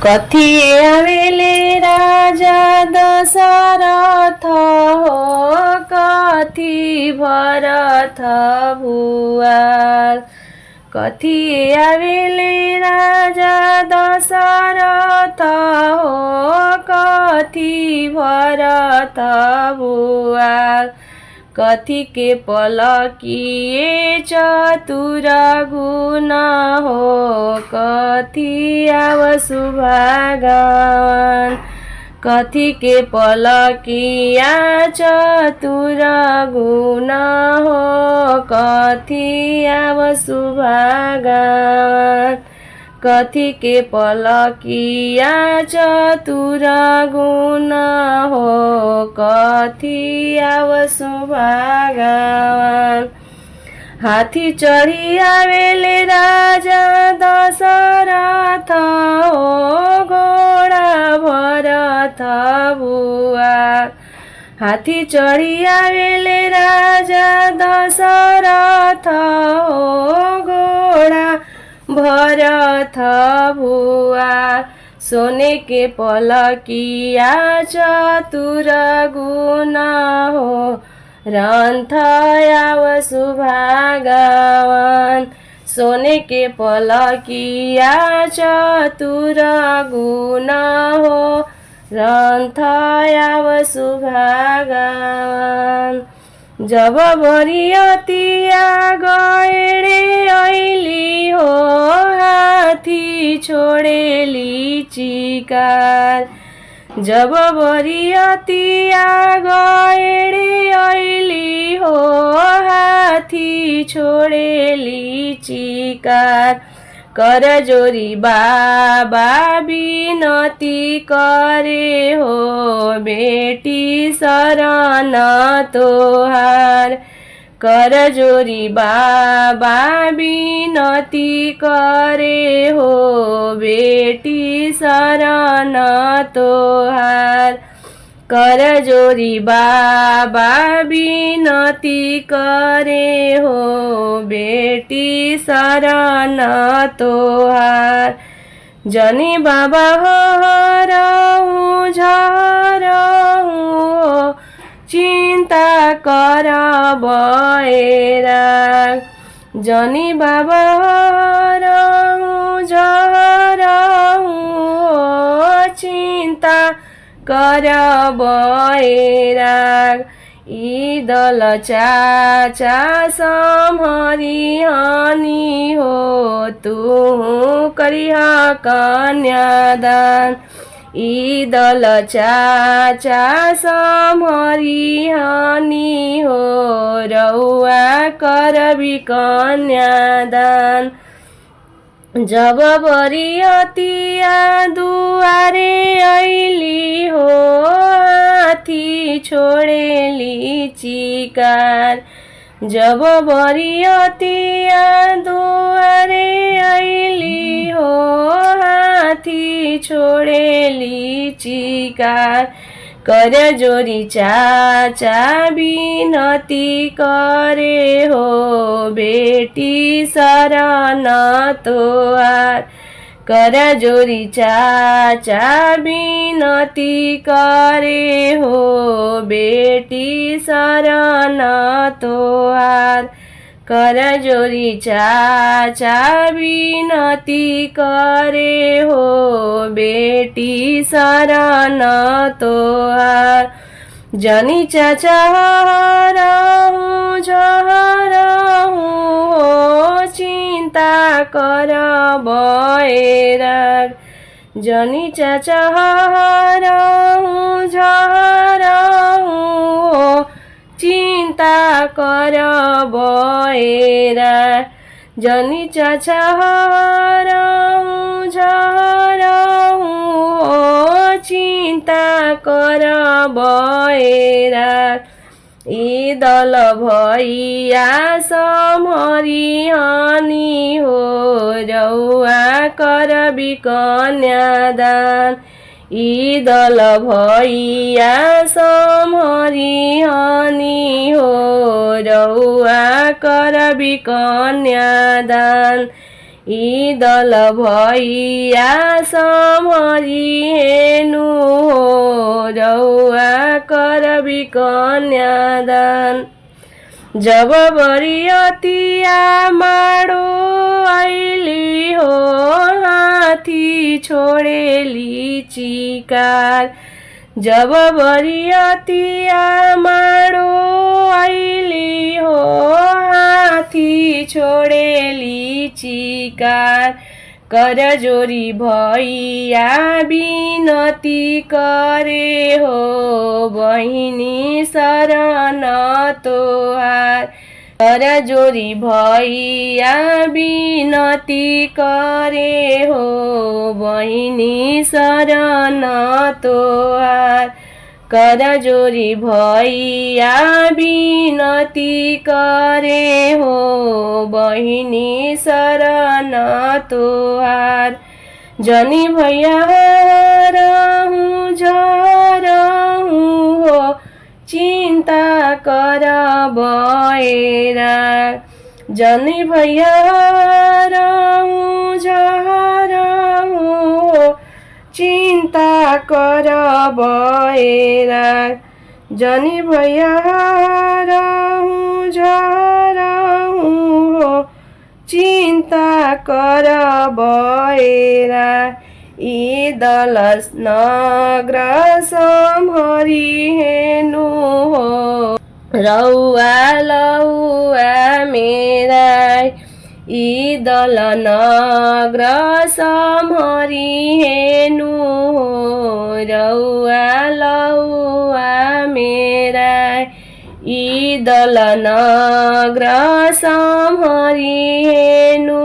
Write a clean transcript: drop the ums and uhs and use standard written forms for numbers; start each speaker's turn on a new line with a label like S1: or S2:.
S1: कथिए आवेले राजा दशरथ हो कथी भरत भुआर। कथिए आवेले राजा दशरथ हो कथी भरत भुआर। कथी के पलकिए चतुर गुण हो कथी आवसु भागवान। कथी के पलकिया चतुर गुण हो कथी आवसु भागवान। कथी के पलकिया चतुर गुण हो कथी आवसु भागवान। हाथी चढ़ी आवेले राजा दशरथ हो घोड़ा भरत भुआर। हाथी चढ़ी आवेले राजा दशरथ हो घोड़ा भरत भुआर। सोने के पलकिया चतुर गुण हो रंथ आवसु भागवान। सोने के पलकिया चतुर गुण हो रंथ आवसु भागवान। जब बरियतिया गएड़े ऐली हो हाथी छोड़ेली चिकार। जब बरियतिया गएड़े ऐली हो हाथी छोड़ेली चिकार। कर जोरी बाबा विनती करे हो बेटी शरण तोहार। कर जोरी बाबा विनती करे हो बेटी शरण तोहार। कर जोरी बाबा विनती करे हो बेटी शरण तोहार। जनी बाबा हरहु झरहु चिंता कर बएरा। जनी बाबा हरहु झरहु चिंता कर बएरा। ई दल चाचा सम्हरी हनी हो तू करिह कन्यादान। ई दल चाचा सम्हरी हनी हो रउआ करबी कन्यादान। जब बरियतिया दुआरे ऐली हो हाथी छोड़ेली चिकार। जब बरियतिया दुआरे ऐली हो हाथी छोड़ेली चिकार। कर जोरी चाचा विनती करे हो बेटी शरण तोहार। कर जोरी चाचा विनती करे हो बेटी शरण तोहार। कर जोरी चाचा विनती करे हो बेटी शरण तोहार। जनी चाचा हरहु झरहु हो चिंता कर बएरा। जनी चाचा हरहु झरहु हो चिंता कर बएरा। जनी चाचा हरहु झरहु हो चिंता कर बएरा। ई दल भैया सम्हरी हनी हो रउआ करबी कन्यादान। ई दल भैया सम्हरी हनी हो रउआ करबी कन्यादान। यी दल भैया सम्हरी हेनु हो रौआ करबी कन्यादान। जब बरियतिया माडो आइली हो हाथी छोडेली चिकार। जब बरियतिया माडो आइली हो हाथी छोडेली चिकार। करजोरी भैया बिनती करे हो बहिनी शरण तोहार। करजोरी भैया बिनती करे हो बहिनी शरण तोहार। करजोरी भैया बिनती करे हो बहिनी शरण तोहार। जनी भैया हरहूँ झरहूँ हो चिंता कर बएरा। जनी भैया हरहूँ झरहूँ हो चिंता कर बएरा। जनी भैया हरहूँ झरहूँ हो चिंता कर बएरा। यी दल नगर सम्हरी हेनु हो रौआ लौआ मेरा। यी दल नगर सम्हरी हेनु हो रौआ लौआ मेरा। यी दल नगर सम्हरी हेनु